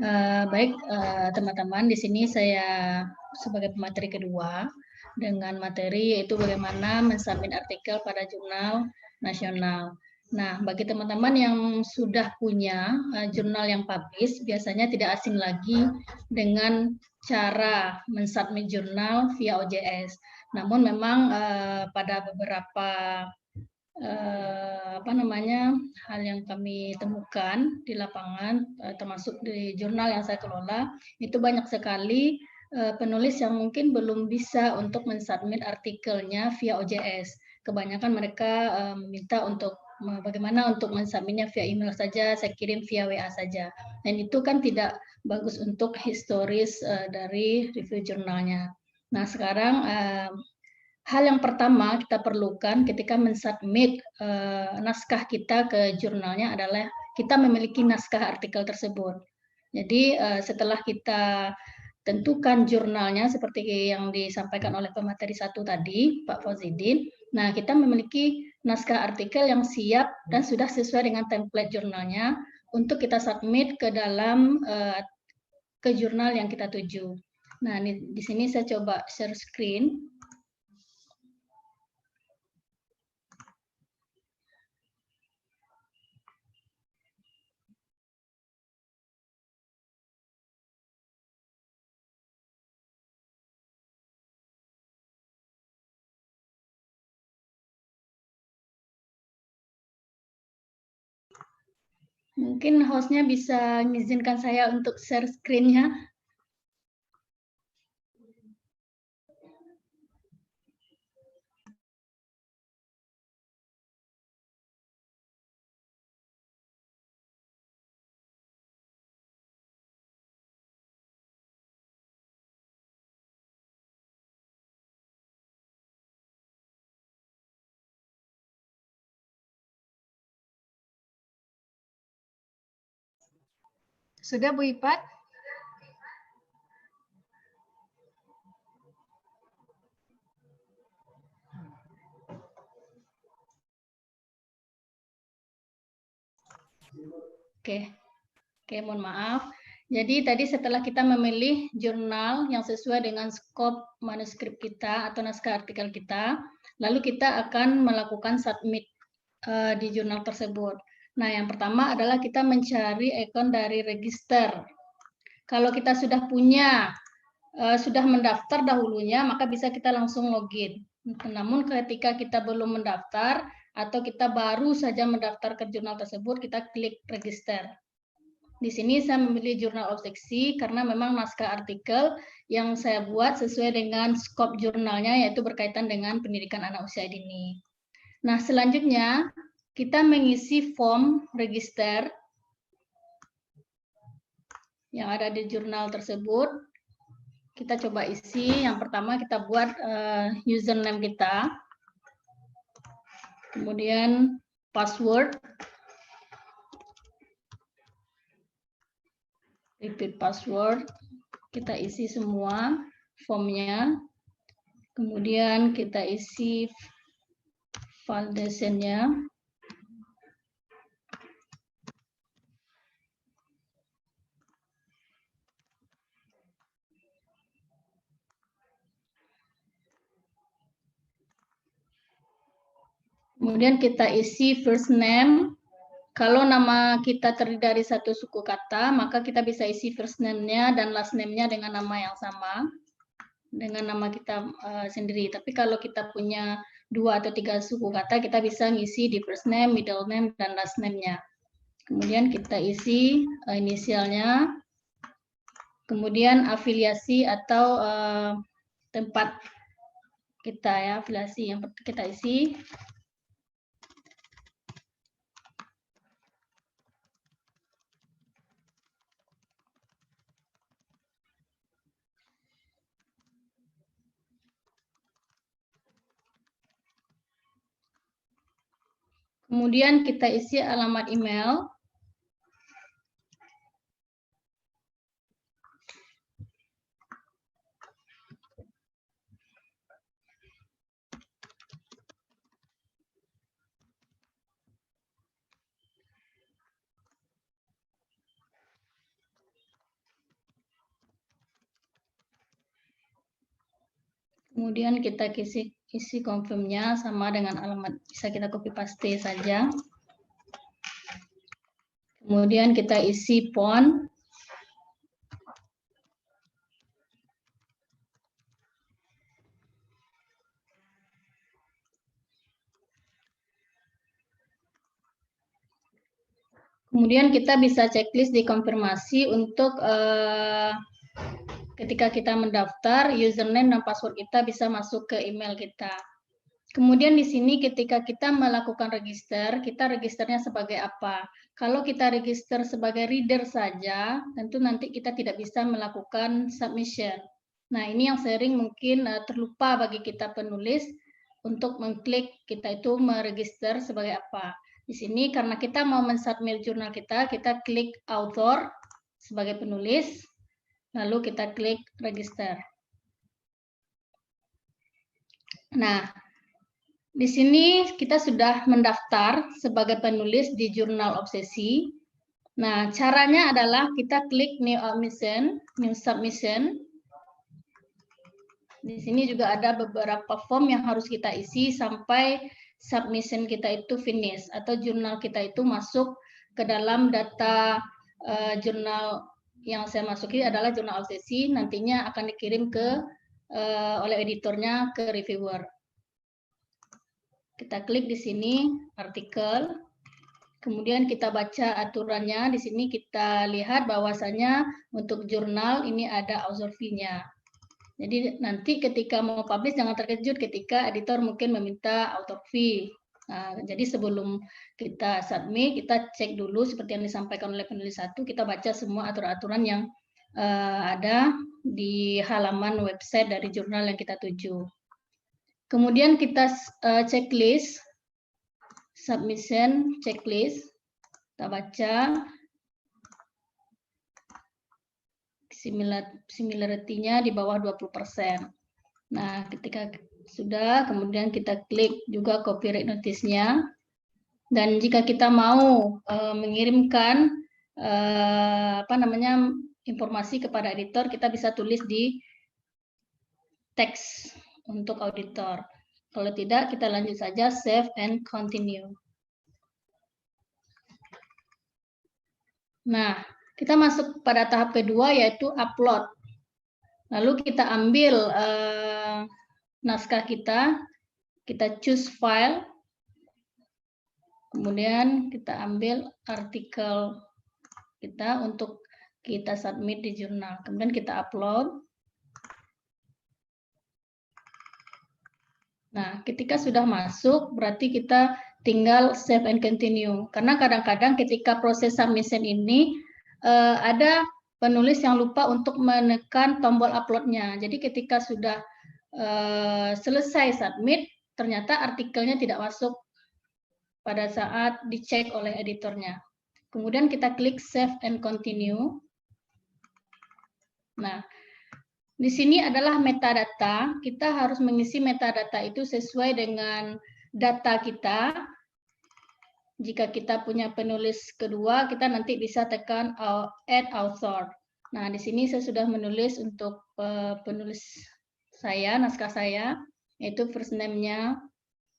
Baik, teman-teman, di sini saya sebagai pemateri kedua dengan materi yaitu bagaimana mensubmit artikel pada jurnal nasional. Nah, bagi teman-teman yang sudah punya jurnal yang publish, biasanya tidak asing lagi dengan cara mensubmit jurnal via OJS. Namun memang pada beberapa hal yang kami temukan di lapangan, termasuk di jurnal yang saya kelola, itu banyak sekali penulis yang mungkin belum bisa untuk mensubmit artikelnya via OJS. Kebanyakan mereka meminta untuk bagaimana untuk mensubmitnya via email saja, saya kirim via WA saja. Dan itu kan tidak bagus untuk historis dari review jurnalnya. Nah, sekarang hal yang pertama kita perlukan ketika mensubmit naskah kita ke jurnalnya adalah kita memiliki naskah artikel tersebut. Jadi setelah kita tentukan jurnalnya seperti yang disampaikan oleh pemateri 1 tadi, Pak Fauzidin. Nah, kita memiliki naskah artikel yang siap dan sudah sesuai dengan template jurnalnya untuk kita submit ke dalam ke jurnal yang kita tuju. Nah, di sini saya coba share screen. Mungkin hostnya bisa mengizinkan saya untuk share screen-nya. Sudah Bu Ipat? Oke, mohon maaf. Jadi tadi setelah kita memilih jurnal yang sesuai dengan skop manuskrip kita atau naskah artikel kita, lalu kita akan melakukan submit di jurnal tersebut. Nah, yang pertama adalah kita mencari ikon dari register. Kalau kita sudah punya, sudah mendaftar dahulunya, maka bisa kita langsung login. Namun ketika kita belum mendaftar atau kita baru saja mendaftar ke jurnal tersebut, kita klik register. Di sini saya memilih jurnal obsteksi karena memang naskah artikel yang saya buat sesuai dengan skop jurnalnya, yaitu berkaitan dengan pendidikan anak usia dini. Nah, selanjutnya kita mengisi form register yang ada di jurnal tersebut. Kita coba isi. Yang pertama kita buat username kita, kemudian password, repeat password, kita isi semua formnya, kemudian kita isi foundationnya, kemudian kita isi first name. Kalau nama kita terdiri dari satu suku kata, maka kita bisa isi first name-nya dan last name-nya dengan nama yang sama, dengan nama kita sendiri. Tapi kalau kita punya 2 atau 3 suku kata, kita bisa ngisi di first name, middle name, dan last name-nya. Kemudian kita isi inisialnya, kemudian afiliasi atau tempat kita ya, afiliasi yang kita isi. Kemudian kita isi alamat email. Kemudian kita isi confirm-nya sama dengan alamat, bisa kita copy paste saja. Kemudian kita isi PON. Kemudian kita bisa checklist di konfirmasi untuk ketika kita mendaftar, username dan password kita bisa masuk ke email kita. Kemudian di sini ketika kita melakukan register, kita registernya sebagai apa? Kalau kita register sebagai reader saja, tentu nanti kita tidak bisa melakukan submission. Nah, ini yang sering mungkin terlupa bagi kita penulis untuk mengklik kita itu meregister sebagai apa. Di sini karena kita mau mensubmit jurnal kita klik author sebagai penulis, lalu kita klik register. Nah, di sini kita sudah mendaftar sebagai penulis di jurnal obsesi. Nah, caranya adalah kita klik new submission. Di sini juga ada beberapa form yang harus kita isi sampai submission kita itu finish atau jurnal kita itu masuk ke dalam data jurnal yang saya masuki adalah jurnal obsesi, nantinya akan dikirim ke oleh editornya ke reviewer. Kita klik di sini artikel, kemudian kita baca aturannya. Di sini kita lihat bahwasanya untuk jurnal ini ada author fee-nya. Jadi nanti ketika mau publish jangan terkejut ketika editor mungkin meminta author fee. Nah, jadi sebelum kita submit, kita cek dulu seperti yang disampaikan oleh penulis 1, kita baca semua aturan-aturan yang ada di halaman website dari jurnal yang kita tuju. Kemudian kita checklist, submission checklist, kita baca similarity-nya di bawah 20%. Nah, ketika sudah, kemudian kita klik juga copyright notice-nya. Dan jika kita mau mengirimkan informasi kepada editor, kita bisa tulis di teks untuk auditor. Kalau tidak, kita lanjut saja save and continue. Nah, kita masuk pada tahap kedua yaitu upload. Lalu kita ambil naskah kita choose file, kemudian kita ambil artikel kita untuk kita submit di jurnal. Kemudian kita upload. Nah, ketika sudah masuk, berarti kita tinggal save and continue. Karena kadang-kadang ketika proses submission ini, ada penulis yang lupa untuk menekan tombol upload-nya. Jadi ketika sudah selesai submit, ternyata artikelnya tidak masuk pada saat dicek oleh editornya. Kemudian kita klik save and continue. Nah, di sini adalah metadata. Kita harus mengisi metadata itu sesuai dengan data kita. Jika kita punya penulis kedua, kita nanti bisa tekan add author. Nah, di sini saya sudah menulis untuk penulis saya, naskah saya, yaitu first name-nya,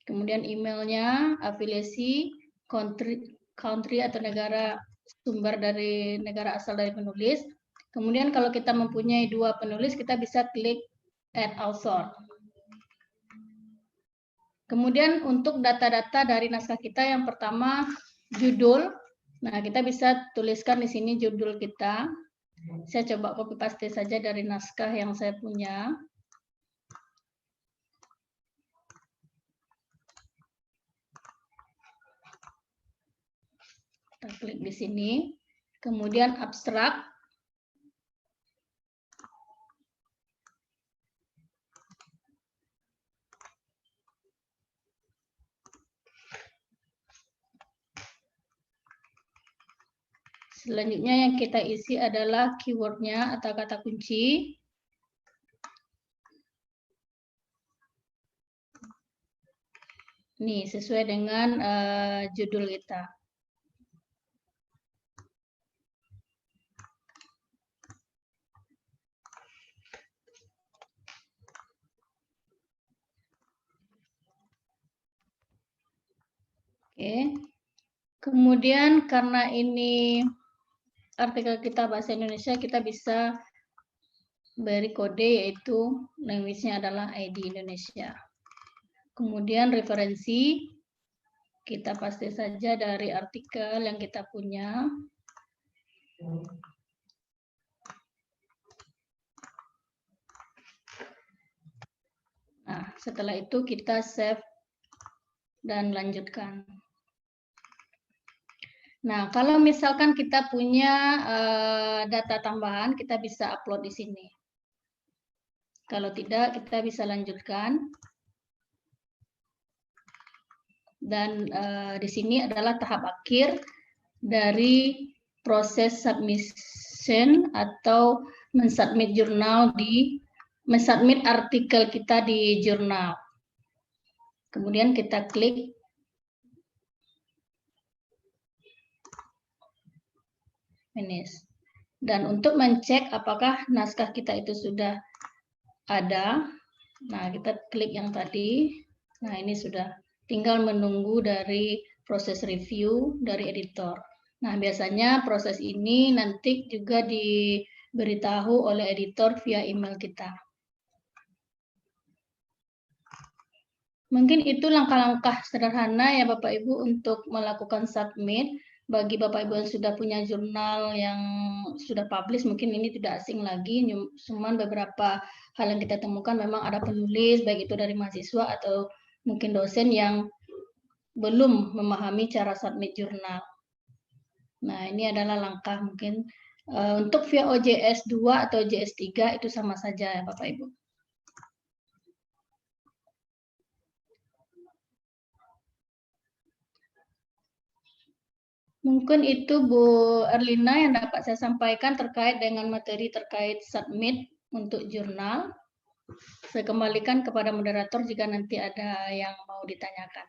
kemudian emailnya, afiliasi, country atau negara sumber dari negara asal dari penulis. Kemudian kalau kita mempunyai dua penulis, kita bisa klik add author. Kemudian untuk data-data dari naskah kita, yang pertama judul. Nah, kita bisa tuliskan di sini judul kita. Saya coba copy paste saja dari naskah yang saya punya. Kita klik di sini. Kemudian abstrak. Selanjutnya yang kita isi adalah keyword-nya atau kata kunci. Nih, sesuai dengan judul kita. Oke. Kemudian karena ini artikel kita bahasa Indonesia, kita bisa beri kode yaitu language-nya adalah ID Indonesia. Kemudian referensi, kita pasti saja dari artikel yang kita punya. Nah, setelah itu kita save dan lanjutkan. Nah, kalau misalkan kita punya data tambahan, kita bisa upload di sini. Kalau tidak, kita bisa lanjutkan. Dan di sini adalah tahap akhir dari proses submission atau mensubmit mensubmit artikel kita di jurnal. Kemudian kita klik finish. Dan untuk mencek apakah naskah kita itu sudah ada, nah kita klik yang tadi. Nah, ini sudah, tinggal menunggu dari proses review dari editor. Nah, biasanya proses ini nanti juga diberitahu oleh editor via email kita. Mungkin itu langkah-langkah sederhana ya Bapak Ibu untuk melakukan submit. Bagi Bapak Ibu yang sudah punya jurnal yang sudah publish, mungkin ini tidak asing lagi, cuman beberapa hal yang kita temukan memang ada penulis, baik itu dari mahasiswa atau mungkin dosen yang belum memahami cara submit jurnal. Nah, ini adalah langkah mungkin untuk via OJS 2 atau OJS 3 itu sama saja ya Bapak Ibu. Mungkin itu Bu Erlina yang dapat saya sampaikan terkait dengan materi terkait submit untuk jurnal. Saya kembalikan kepada moderator jika nanti ada yang mau ditanyakan.